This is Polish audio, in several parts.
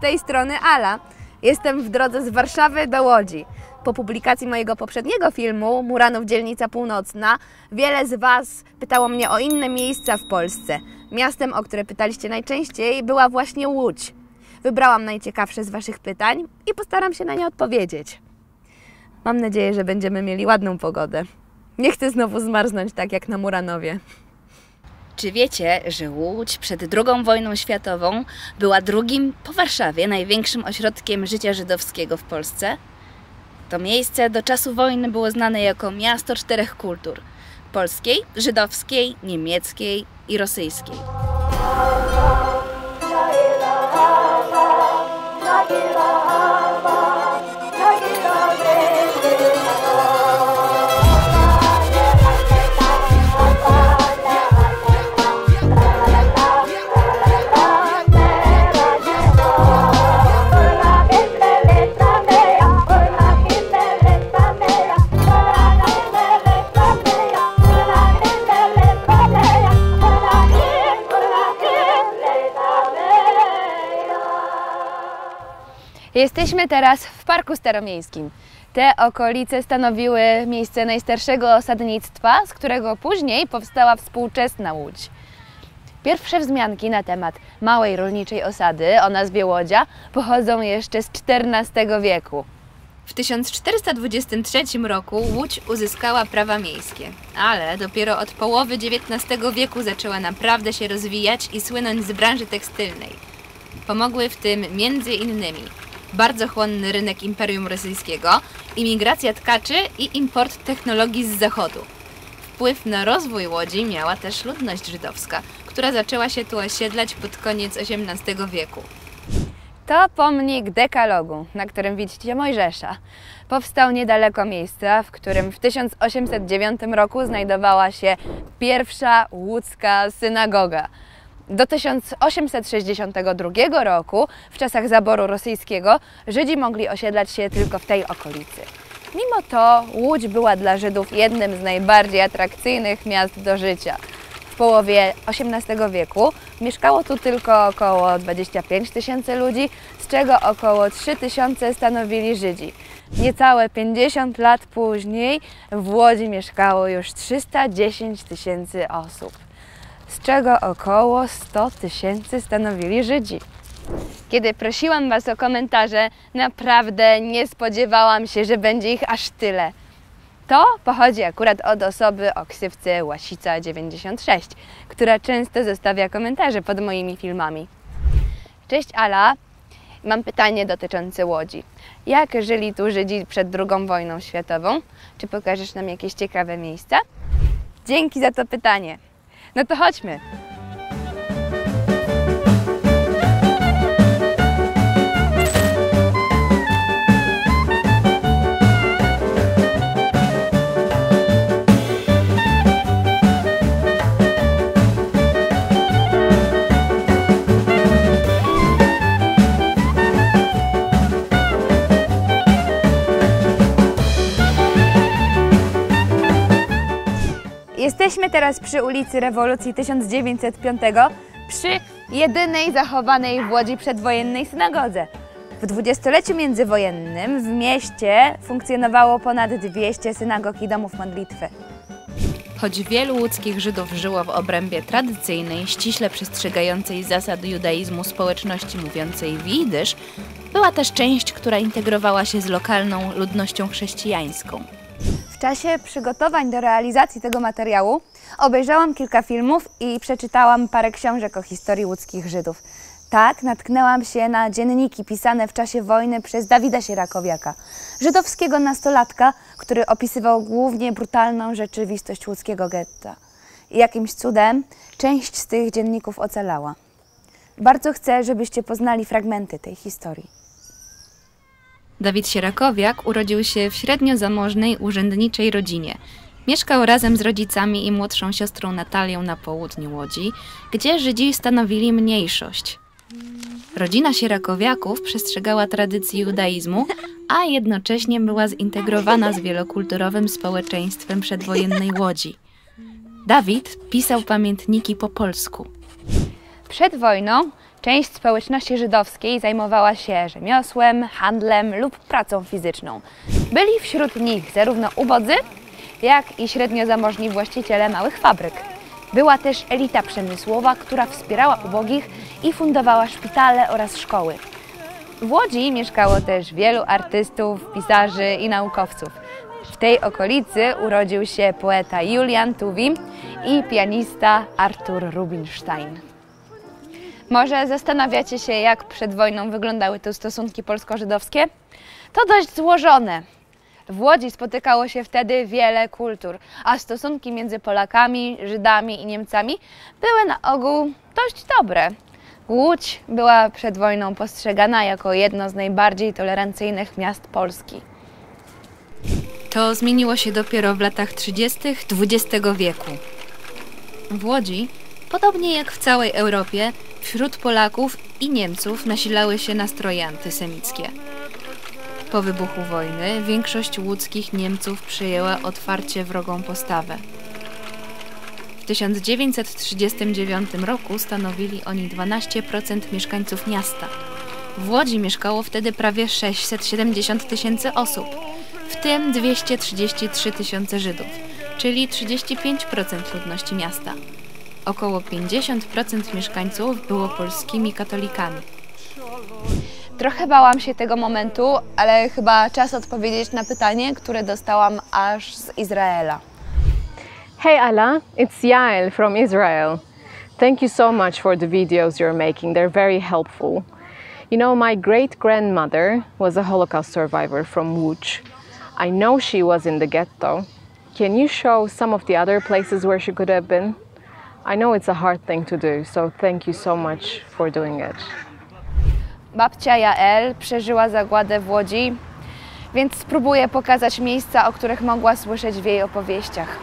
tej strony Ala. Jestem w drodze z Warszawy do Łodzi. Po publikacji mojego poprzedniego filmu Muranów, dzielnica północna, wiele z Was pytało mnie o inne miejsca w Polsce. Miastem, o które pytaliście najczęściej, była właśnie Łódź. Wybrałam najciekawsze z Waszych pytań i postaram się na nie odpowiedzieć. Mam nadzieję, że będziemy mieli ładną pogodę. Nie chcę znowu zmarznąć tak jak na Muranowie. Czy wiecie, że Łódź przed II wojną światową była drugim po Warszawie największym ośrodkiem życia żydowskiego w Polsce? To miejsce do czasu wojny było znane jako miasto czterech kultur: polskiej, żydowskiej, niemieckiej i rosyjskiej. Jesteśmy teraz w Parku Staromiejskim. Te okolice stanowiły miejsce najstarszego osadnictwa, z którego później powstała współczesna Łódź. Pierwsze wzmianki na temat małej rolniczej osady o nazwie Łodzia pochodzą jeszcze z XIV wieku. W 1423 roku Łódź uzyskała prawa miejskie, ale dopiero od połowy XIX wieku zaczęła naprawdę się rozwijać i słynąć z branży tekstylnej. Pomogły w tym m.in. bardzo chłonny rynek Imperium Rosyjskiego, imigracja tkaczy i import technologii z zachodu. Wpływ na rozwój Łodzi miała też ludność żydowska, która zaczęła się tu osiedlać pod koniec XVIII wieku. To pomnik Dekalogu, na którym widzicie Mojżesza. Powstał niedaleko miejsca, w którym w 1809 roku znajdowała się pierwsza łódzka synagoga. Do 1862 roku, w czasach zaboru rosyjskiego, Żydzi mogli osiedlać się tylko w tej okolicy. Mimo to Łódź była dla Żydów jednym z najbardziej atrakcyjnych miast do życia. W połowie XVIII wieku mieszkało tu tylko około 25 000 ludzi, z czego około 3 000 stanowili Żydzi. Niecałe 50 lat później w Łodzi mieszkało już 310 000 osób, z czego około 100 000 stanowili Żydzi. Kiedy prosiłam Was o komentarze, naprawdę nie spodziewałam się, że będzie ich aż tyle. To pochodzi akurat od osoby o ksywce Łasica96, która często zostawia komentarze pod moimi filmami. Cześć Ala, mam pytanie dotyczące Łodzi. Jak żyli tu Żydzi przed II wojną światową? Czy pokażesz nam jakieś ciekawe miejsca? Dzięki za to pytanie. No to chodźmy. Jesteśmy teraz przy ulicy Rewolucji 1905, przy jedynej zachowanej w Łodzi przedwojennej synagodze. W dwudziestoleciu międzywojennym w mieście funkcjonowało ponad 200 synagog i domów modlitwy. Choć wielu łódzkich Żydów żyło w obrębie tradycyjnej, ściśle przestrzegającej zasad judaizmu społeczności mówiącej w jidysz, była też część, która integrowała się z lokalną ludnością chrześcijańską. W czasie przygotowań do realizacji tego materiału obejrzałam kilka filmów i przeczytałam parę książek o historii łódzkich Żydów. Tak natknęłam się na dzienniki pisane w czasie wojny przez Dawida Sierakowiaka, żydowskiego nastolatka, który opisywał głównie brutalną rzeczywistość łódzkiego getta. I jakimś cudem część z tych dzienników ocalała. Bardzo chcę, żebyście poznali fragmenty tej historii. Dawid Sierakowiak urodził się w średnio zamożnej, urzędniczej rodzinie. Mieszkał razem z rodzicami i młodszą siostrą Natalią na południu Łodzi, gdzie Żydzi stanowili mniejszość. Rodzina Sierakowiaków przestrzegała tradycji judaizmu, a jednocześnie była zintegrowana z wielokulturowym społeczeństwem przedwojennej Łodzi. Dawid pisał pamiętniki po polsku. Przed wojną Część społeczności żydowskiej zajmowała się rzemiosłem, handlem lub pracą fizyczną. Byli wśród nich zarówno ubodzy, jak i średnio zamożni właściciele małych fabryk. Była też elita przemysłowa, która wspierała ubogich i fundowała szpitale oraz szkoły. W Łodzi mieszkało też wielu artystów, pisarzy i naukowców. W tej okolicy urodził się poeta Julian Tuwim i pianista Artur Rubinstein. Może zastanawiacie się, jak przed wojną wyglądały te stosunki polsko-żydowskie? To dość złożone. W Łodzi spotykało się wtedy wiele kultur, a stosunki między Polakami, Żydami i Niemcami były na ogół dość dobre. Łódź była przed wojną postrzegana jako jedno z najbardziej tolerancyjnych miast Polski. To zmieniło się dopiero w latach 30. XX wieku. W Łodzi, podobnie jak w całej Europie, wśród Polaków i Niemców nasilały się nastroje antysemickie. Po wybuchu wojny większość łódzkich Niemców przyjęła otwarcie wrogą postawę. W 1939 roku stanowili oni 12% mieszkańców miasta. W Łodzi mieszkało wtedy prawie 670 000 osób, w tym 233 000 Żydów, czyli 35% ludności miasta. Około 50% mieszkańców było polskimi katolikami. Trochę bałam się tego momentu, ale chyba czas odpowiedzieć na pytanie, które dostałam aż z Izraela. Hey Ala, it's Yael from Israel. Thank you so much for the videos you're making. They're very helpful. You know, my great-grandmother was a Holocaust survivor from Łódź. I know she was in the ghetto. Can you show some of the other places where she could have been? I know it's a hard thing to do, so thank you so much for doing it. Babcia Jael przeżyła zagładę w Łodzi, więc spróbuję pokazać miejsca, o których mogła słyszeć w jej opowieściach.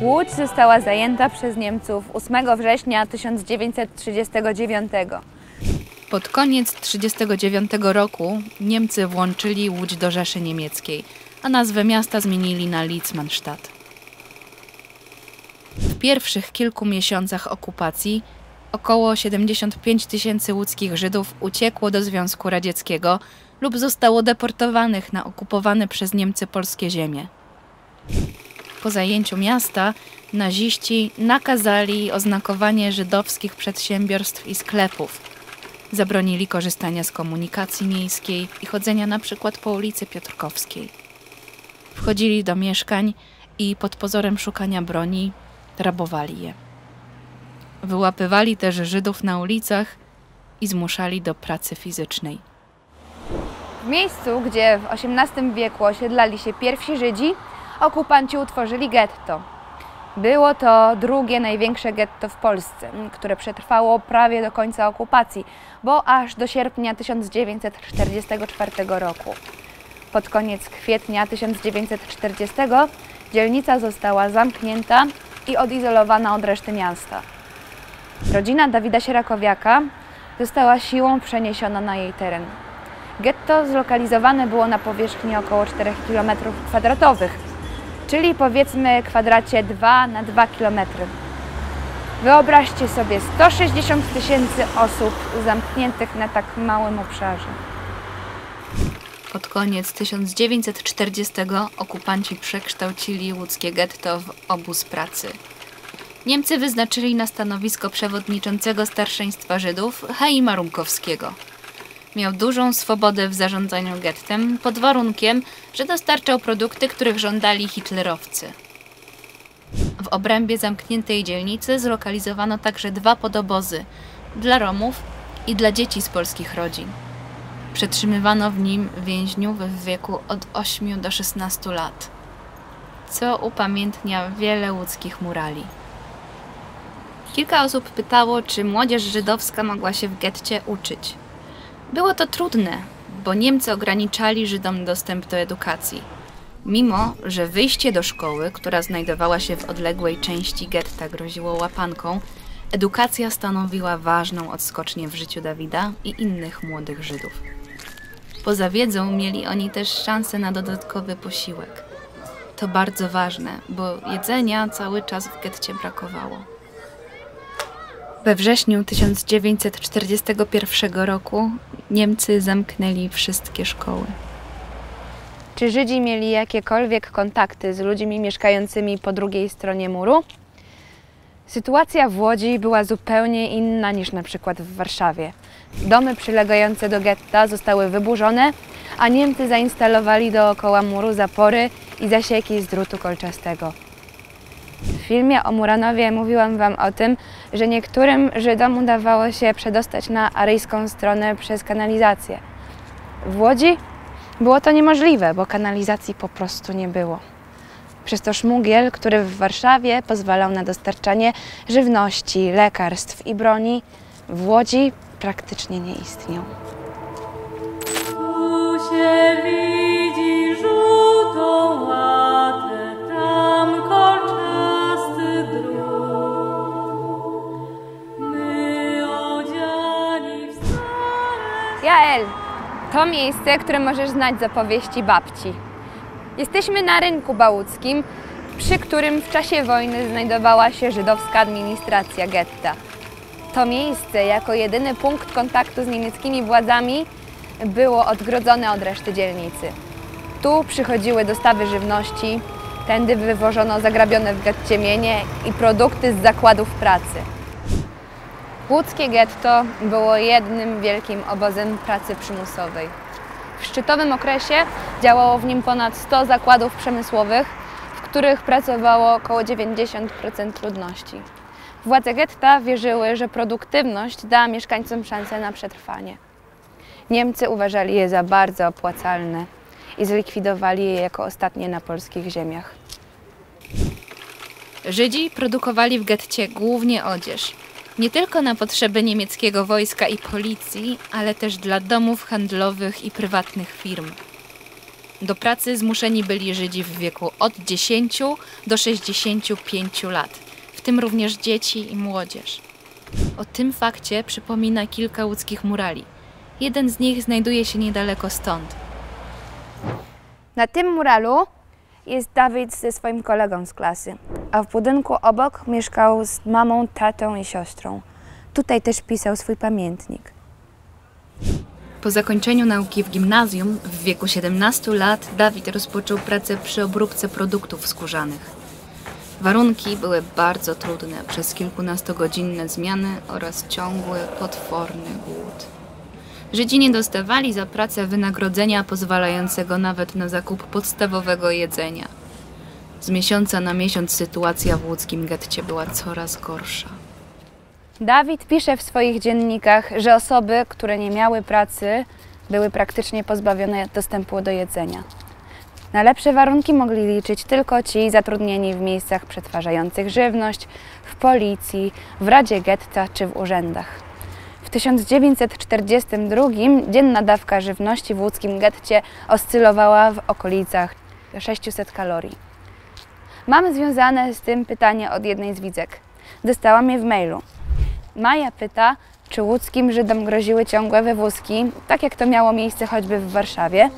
Łódź została zajęta przez Niemców 8 września 1939. Pod koniec 1939 roku Niemcy włączyli Łódź do Rzeszy Niemieckiej, a nazwę miasta zmienili na Litzmannstadt. W pierwszych kilku miesiącach okupacji około 75 000 łódzkich Żydów uciekło do Związku Radzieckiego lub zostało deportowanych na okupowane przez Niemcy polskie ziemie. Po zajęciu miasta naziści nakazali oznakowanie żydowskich przedsiębiorstw i sklepów. Zabronili korzystania z komunikacji miejskiej i chodzenia na przykład po ulicy Piotrkowskiej. Wchodzili do mieszkań i pod pozorem szukania broni rabowali je. Wyłapywali też Żydów na ulicach i zmuszali do pracy fizycznej. W miejscu, gdzie w XVIII wieku osiedlali się pierwsi Żydzi, okupanci utworzyli getto. Było to drugie największe getto w Polsce, które przetrwało prawie do końca okupacji, bo aż do sierpnia 1944 roku. Pod koniec kwietnia 1940 dzielnica została zamknięta i odizolowana od reszty miasta. Rodzina Dawida Sierakowiaka została siłą przeniesiona na jej teren. Getto zlokalizowane było na powierzchni około 4 km², czyli powiedzmy kwadracie 2 na 2 km. Wyobraźcie sobie 160 000 osób zamkniętych na tak małym obszarze. Pod koniec 1940 okupanci przekształcili łódzkie getto w obóz pracy. Niemcy wyznaczyli na stanowisko przewodniczącego starszeństwa Żydów Chaima Rumkowskiego. Miał dużą swobodę w zarządzaniu gettem pod warunkiem, że dostarczał produkty, których żądali hitlerowcy. W obrębie zamkniętej dzielnicy zlokalizowano także 2 podobozy dla Romów i dla dzieci z polskich rodzin. Przetrzymywano w nim więźniów w wieku od 8 do 16 lat, co upamiętnia wiele łódzkich murali. Kilka osób pytało, czy młodzież żydowska mogła się w getcie uczyć. Było to trudne, bo Niemcy ograniczali Żydom dostęp do edukacji. Mimo że wyjście do szkoły, która znajdowała się w odległej części getta, groziło łapanką, edukacja stanowiła ważną odskocznię w życiu Dawida i innych młodych Żydów. Poza wiedzą mieli oni też szansę na dodatkowy posiłek. To bardzo ważne, bo jedzenia cały czas w getcie brakowało. We wrześniu 1941 roku Niemcy zamknęli wszystkie szkoły. Czy Żydzi mieli jakiekolwiek kontakty z ludźmi mieszkającymi po drugiej stronie muru? Sytuacja w Łodzi była zupełnie inna niż na przykład w Warszawie. Domy przylegające do getta zostały wyburzone, a Niemcy zainstalowali dookoła muru zapory i zasieki z drutu kolczastego. W filmie o Muranowie mówiłam Wam o tym, że niektórym Żydom udawało się przedostać na aryjską stronę przez kanalizację. W Łodzi było to niemożliwe, bo kanalizacji po prostu nie było. Przez to szmugiel, który w Warszawie pozwalał na dostarczanie żywności, lekarstw i broni, w Łodzi praktycznie nie istniał. Tu się widzi żółtą łatę, tam kolczasty drut. My odziani w stare... Jael, to miejsce, które możesz znać z opowieści babci. Jesteśmy na rynku bałuckim, przy którym w czasie wojny znajdowała się żydowska administracja getta. To miejsce, jako jedyny punkt kontaktu z niemieckimi władzami, było odgrodzone od reszty dzielnicy. Tu przychodziły dostawy żywności, tędy wywożono zagrabione w getcie mienie i produkty z zakładów pracy. Łódzkie getto było jednym wielkim obozem pracy przymusowej. W szczytowym okresie działało w nim ponad 100 zakładów przemysłowych, w których pracowało około 90% ludności. Władze getta wierzyły, że produktywność da mieszkańcom szansę na przetrwanie. Niemcy uważali je za bardzo opłacalne i zlikwidowali je jako ostatnie na polskich ziemiach. Żydzi produkowali w getcie głównie odzież. Nie tylko na potrzeby niemieckiego wojska i policji, ale też dla domów handlowych i prywatnych firm. Do pracy zmuszeni byli Żydzi w wieku od 10 do 65 lat, w tym również dzieci i młodzież. O tym fakcie przypomina kilka łódzkich murali. Jeden z nich znajduje się niedaleko stąd. Na tym muralu jest Dawid ze swoim kolegą z klasy, a w budynku obok mieszkał z mamą, tatą i siostrą. Tutaj też pisał swój pamiętnik. Po zakończeniu nauki w gimnazjum w wieku 17 lat Dawid rozpoczął pracę przy obróbce produktów skórzanych. Warunki były bardzo trudne przez kilkunastogodzinne zmiany oraz ciągły, potworny głód. Żydzi nie dostawali za pracę wynagrodzenia pozwalającego nawet na zakup podstawowego jedzenia. Z miesiąca na miesiąc sytuacja w łódzkim getcie była coraz gorsza. Dawid pisze w swoich dziennikach, że osoby, które nie miały pracy, były praktycznie pozbawione dostępu do jedzenia. Na lepsze warunki mogli liczyć tylko ci zatrudnieni w miejscach przetwarzających żywność, w policji, w Radzie Getta czy w urzędach. W 1942 dzienna dawka żywności w łódzkim getcie oscylowała w okolicach 600 kalorii. Mam związane z tym pytanie od jednej z widzek. Dostałam je w mailu. Maja pyta, czy łódzkim Żydom groziły ciągłe wywózki, tak jak to miało miejsce choćby w Warszawie.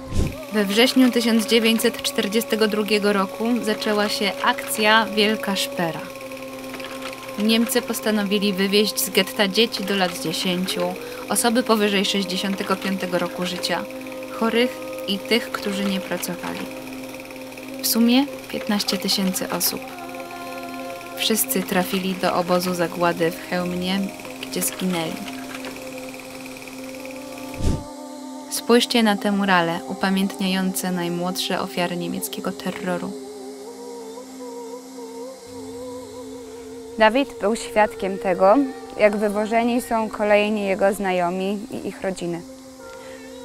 We wrześniu 1942 roku zaczęła się akcja Wielka Szpera. Niemcy postanowili wywieźć z getta dzieci do lat 10, osoby powyżej 65 roku życia, chorych i tych, którzy nie pracowali. W sumie 15 000 osób. Wszyscy trafili do obozu zagłady w Chełmnie, gdzie zginęli. Spójrzcie na te murale upamiętniające najmłodsze ofiary niemieckiego terroru. Dawid był świadkiem tego, jak wywożeni są kolejni jego znajomi i ich rodziny.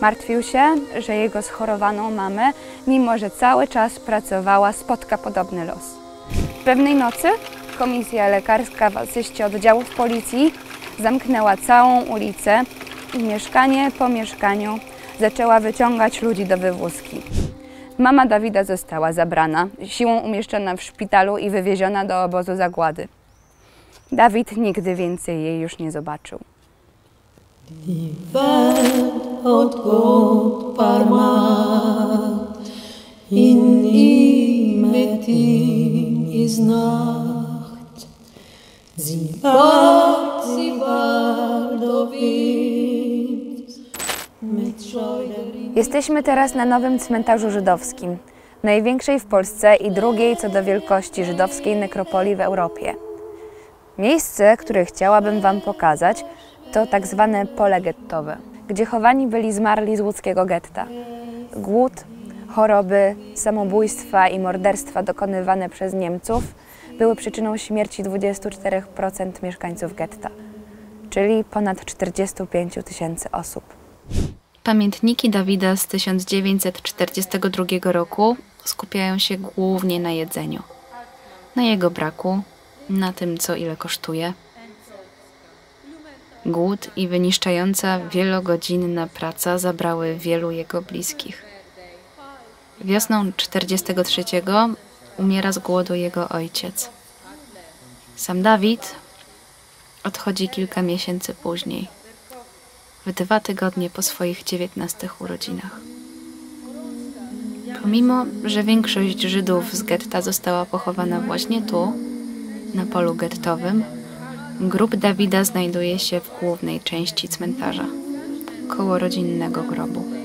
Martwił się, że jego schorowaną mamę, mimo że cały czas pracowała, spotka podobny los. Pewnej nocy komisja lekarska w asyście oddziałów policji zamknęła całą ulicę i mieszkanie po mieszkaniu zaczęła wyciągać ludzi do wywózki. Mama Dawida została zabrana, siłą umieszczona w szpitalu i wywieziona do obozu zagłady. Dawid nigdy więcej jej już nie zobaczył. Die Welt hat Gott vermacht, in ihm mit ihm ist Nacht. Sie war do Wind, mit Scheuderin. Jesteśmy teraz na nowym cmentarzu żydowskim, największej w Polsce i drugiej co do wielkości żydowskiej nekropolii w Europie. Miejsce, które chciałabym Wam pokazać, to tak zwane pole gettowe, gdzie chowani byli zmarli z łódzkiego getta. Głód, choroby, samobójstwa i morderstwa dokonywane przez Niemców były przyczyną śmierci 24% mieszkańców getta, czyli ponad 45 000 osób. Pamiętniki Dawida z 1942 roku skupiają się głównie na jedzeniu, na jego braku, na tym, co ile kosztuje. Głód i wyniszczająca wielogodzinna praca zabrały wielu jego bliskich. Wiosną 1943 umiera z głodu jego ojciec. Sam Dawid odchodzi kilka miesięcy później, w 2 tygodnie po swoich 19 urodzinach. Pomimo, że większość Żydów z getta została pochowana właśnie tu, na polu gettowym, grób Dawida znajduje się w głównej części cmentarza, koło rodzinnego grobu.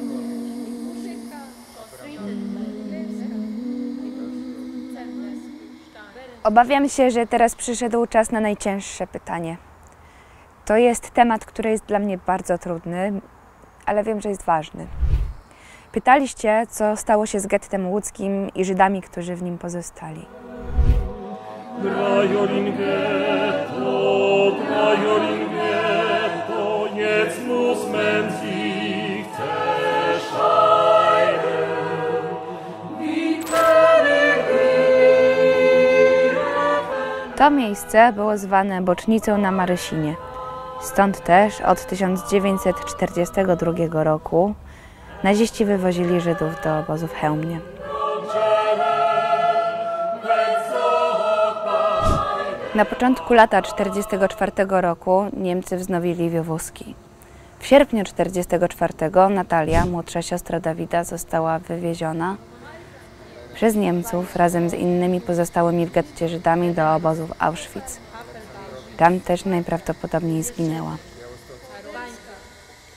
Obawiam się, że teraz przyszedł czas na najcięższe pytanie. To jest temat, który jest dla mnie bardzo trudny, ale wiem, że jest ważny. Pytaliście, co stało się z gettem łódzkim i Żydami, którzy w nim pozostali. Drajolin Ghetto, jetzt muss man sich zerscheiden. Wie To miejsce było zwane Bocznicą na Marysinie. Stąd też od 1942 roku naziści wywozili Żydów do obozu w Chełmnie. Na początku lata 1944 roku Niemcy wznowili wywózki. W sierpniu 1944 Natalia, młodsza siostra Dawida, została wywieziona przez Niemców razem z innymi pozostałymi w getcie Żydami do obozu w Auschwitz. Tam też najprawdopodobniej zginęła.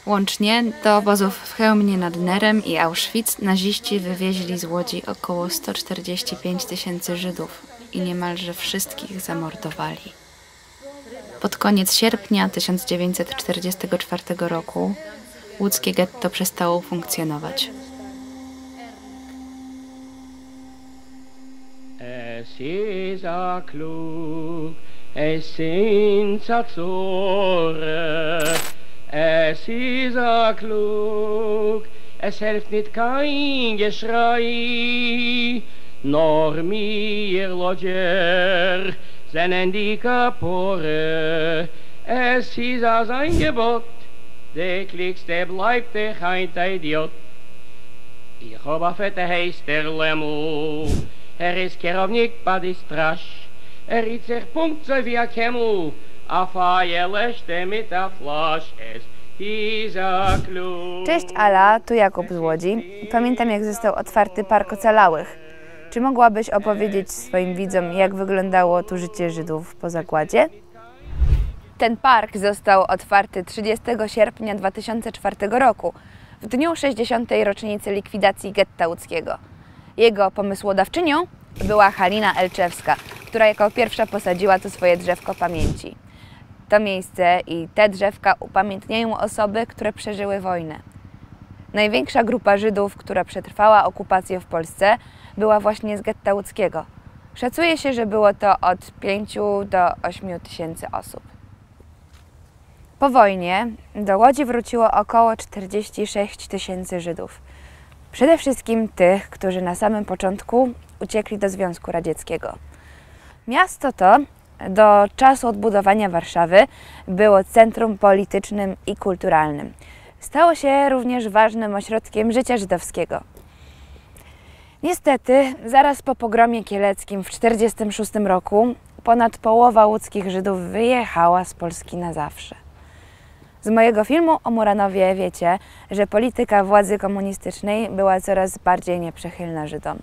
Łącznie do obozów w Chełmnie nad Nerem i Auschwitz naziści wywieźli z Łodzi około 145 000 Żydów i niemalże wszystkich zamordowali. Pod koniec sierpnia 1944 roku łódzkie getto przestało funkcjonować. Es ist a klug, es sind Zazore. Es ist a klug, es hilft nicht kein Geschrei. Nor mir Lodger, seinen die Kapore. Es ist a sein Gebot, der klickste bleibt der kein Idiot. Ich hab a fette heister Lemmel. Ist kierownik bei die Strasch. Riet sich Punkt so wie a Kemmel. A Feier löschte mit a Flasch. Es ist a klug. Cześć Ala, tu Jakub z Łodzi. Pamiętam, jak został otwarty Park Ocalałych. Czy mogłabyś opowiedzieć swoim widzom, jak wyglądało tu życie Żydów po zagładzie? Ten park został otwarty 30 sierpnia 2004 roku, w dniu 60. rocznicy likwidacji getta łódzkiego. Jego pomysłodawczynią była Halina Elczewska, która jako pierwsza posadziła tu swoje drzewko pamięci. To miejsce i te drzewka upamiętniają osoby, które przeżyły wojnę. Największa grupa Żydów, która przetrwała okupację w Polsce, była właśnie z getta łódzkiego. Szacuje się, że było to od 5 do 8 tysięcy osób. Po wojnie do Łodzi wróciło około 46 000 Żydów. Przede wszystkim tych, którzy na samym początku uciekli do Związku Radzieckiego. Miasto to do czasu odbudowania Warszawy było centrum politycznym i kulturalnym. Stało się również ważnym ośrodkiem życia żydowskiego. Niestety, zaraz po pogromie kieleckim w 1946 roku ponad połowa łódzkich Żydów wyjechała z Polski na zawsze. Z mojego filmu o Muranowie wiecie, że polityka władzy komunistycznej była coraz bardziej nieprzychylna Żydom.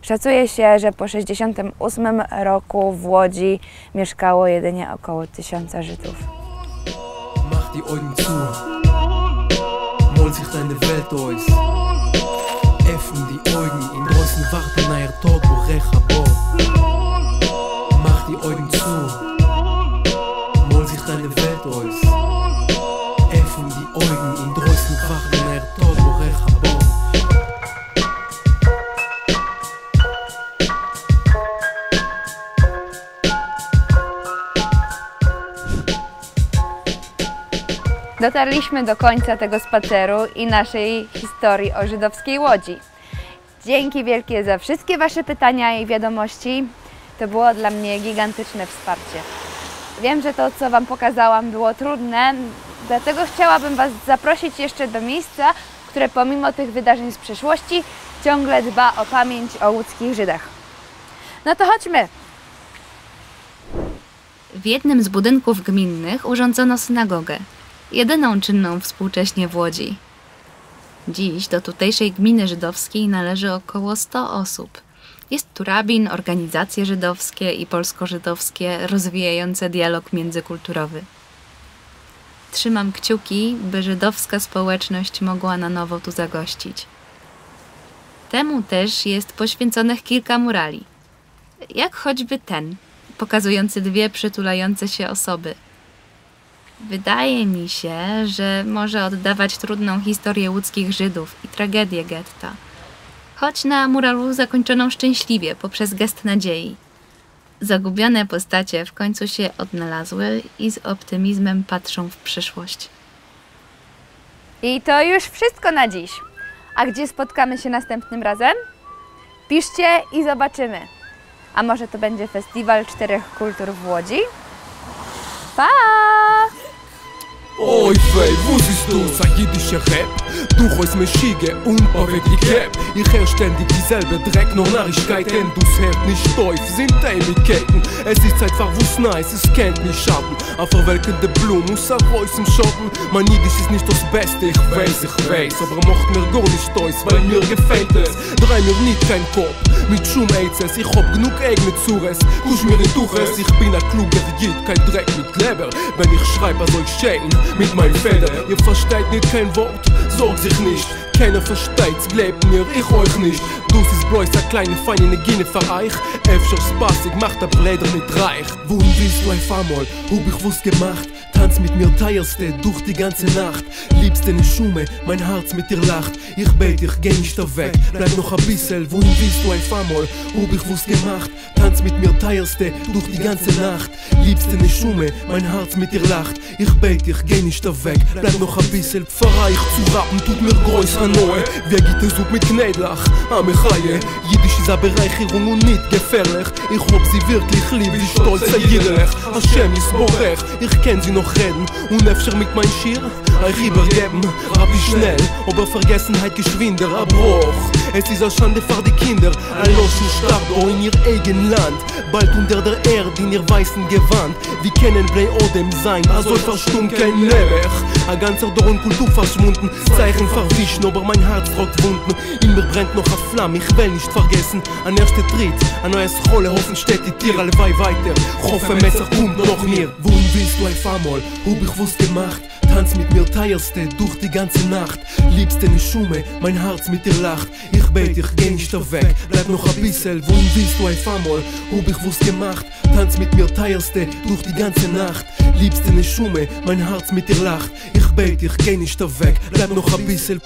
Szacuje się, że po 1968 roku w Łodzi mieszkało jedynie około 1000 Żydów. Mach die Augen zu, mol sich deine Welt aus. Öffne die Augen, in draußen warten neuer Tag, wo Recha bo. Mach die Augen zu, mol sich deine Welt aus. Öffne die Augen, in draußen warten neuer Tag, wo Recha bo. Dotarliśmy do końca tego spaceru i naszej historii o żydowskiej Łodzi. Dzięki wielkie za wszystkie Wasze pytania i wiadomości. To było dla mnie gigantyczne wsparcie. Wiem, że to, co Wam pokazałam, było trudne, dlatego chciałabym Was zaprosić jeszcze do miejsca, które pomimo tych wydarzeń z przeszłości ciągle dba o pamięć o łódzkich Żydach. No to chodźmy! W jednym z budynków gminnych urządzono synagogę, jedyną czynną współcześnie w Łodzi. Dziś do tutejszej gminy żydowskiej należy około 100 osób. Jest tu rabin, organizacje żydowskie i polsko-żydowskie rozwijające dialog międzykulturowy. Trzymam kciuki, by żydowska społeczność mogła na nowo tu zagościć. Temu też jest poświęconych kilka murali, jak choćby ten, pokazujący dwie przytulające się osoby. Wydaje mi się, że może oddawać trudną historię łódzkich Żydów i tragedię getta, choć na muralu zakończoną szczęśliwie poprzez gest nadziei. Zagubione postacie w końcu się odnalazły i z optymizmem patrzą w przyszłość. I to już wszystko na dziś. A gdzie spotkamy się następnym razem? Piszcie i zobaczymy. A może to będzie Festiwal Czterech Kultur w Łodzi? Pa! Oi vey, wusstest du, sei jiddischer Rap Durchaus Meschige und avec die Cap Ich hör ständig dieselbe Dreck, noch Narrigkeiten Du's hört nicht steuf, sind Ähnlichkeiten Es ist einfach wo's nice, es kennt nicht Schatten Auf verwelkende Blumen, muss er raus im Schatten Mein Jiddisch ist nicht das Beste, ich weiß Aber macht mir gar nicht aus, weil mir gefällt es Drei mir nicht kein Kopf, mit Schum-Aizes Ich hab genug eigene Zures, kusch mir in Tuches Ich bin ein kluger Jid, kein Dreck mit Leber Wenn ich schreib, soll ich schäden mit meinen Federn. Ihr versteht nicht kein Wort, sorgt sich nicht. Keiner versteht's, glaubt mir, ich euch nicht. Du siehst bloß eine kleine feine Gine für euch. Öfter spaßig, macht der Bläder nicht reich. Wohin willst du auf einmal? Hab ich was gemacht? Tanz mit mir teierste durch die ganze Nacht. Liebste ne Schume, mein Herz mit dir lacht. Ich bete, ich geh nicht weg, bleib noch ein bisschen. Wohin willst du auf einmal? Hab ich was gemacht? Tanz mit mir teierste durch die ganze Nacht. Liebste ne Schume, mein Herz mit dir lacht. Ich bete, ich geh nicht weg, bleib noch ein bisschen. Pfarreich zu rappen tut mir groß Hanoi. Wer geht es up mit Knädlach? Amechaie, Jiddisch ist eine Bereicherung und nicht gefährlich. Ich hab sie wirklich lieb, wie stolz sei Jidderich. Hashem ist Borech, ich kenn sie noch reden. Und öfter mit mein Schir, euch übergeben. Rap ich schnell, aber Vergessenheit geschwinder, ein Bruch. Es ist eine Schande für die Kinder, ein loschen Stardo in ihr eigen Land. Bald unter der Erde in ihr weißen Gewand. Wir kennen Blei Odem sein, also verstummt kein Lebech. Ein ganzer Dorn Kultur verschwunden, Zeichen verwischen, aber mein Herz tragt Wunden. In mir brennt noch eine Flamme, ich will nicht vergessen. Ein erster Tritt, ein neues Rolle, hoffen steht die Tier alle weiter. Hoffe Messer kommt noch mehr. Wohin willst du auf einmal? Hab ich was gemacht? Tanz mit mir teierste durch die ganze Nacht. Liebste ne Schume, mein Herz mit dir lacht. Ich bete, ich geh nicht weg, bleib noch ein bisschen. Wohin willst du auf einmal? Hab ich was gemacht? Tanz mit mir teierste durch die ganze Nacht. Liebste ne Schume, mein Herz mit dir lacht. Ich bete, ich geh nicht weg, bleib noch ein bisschen.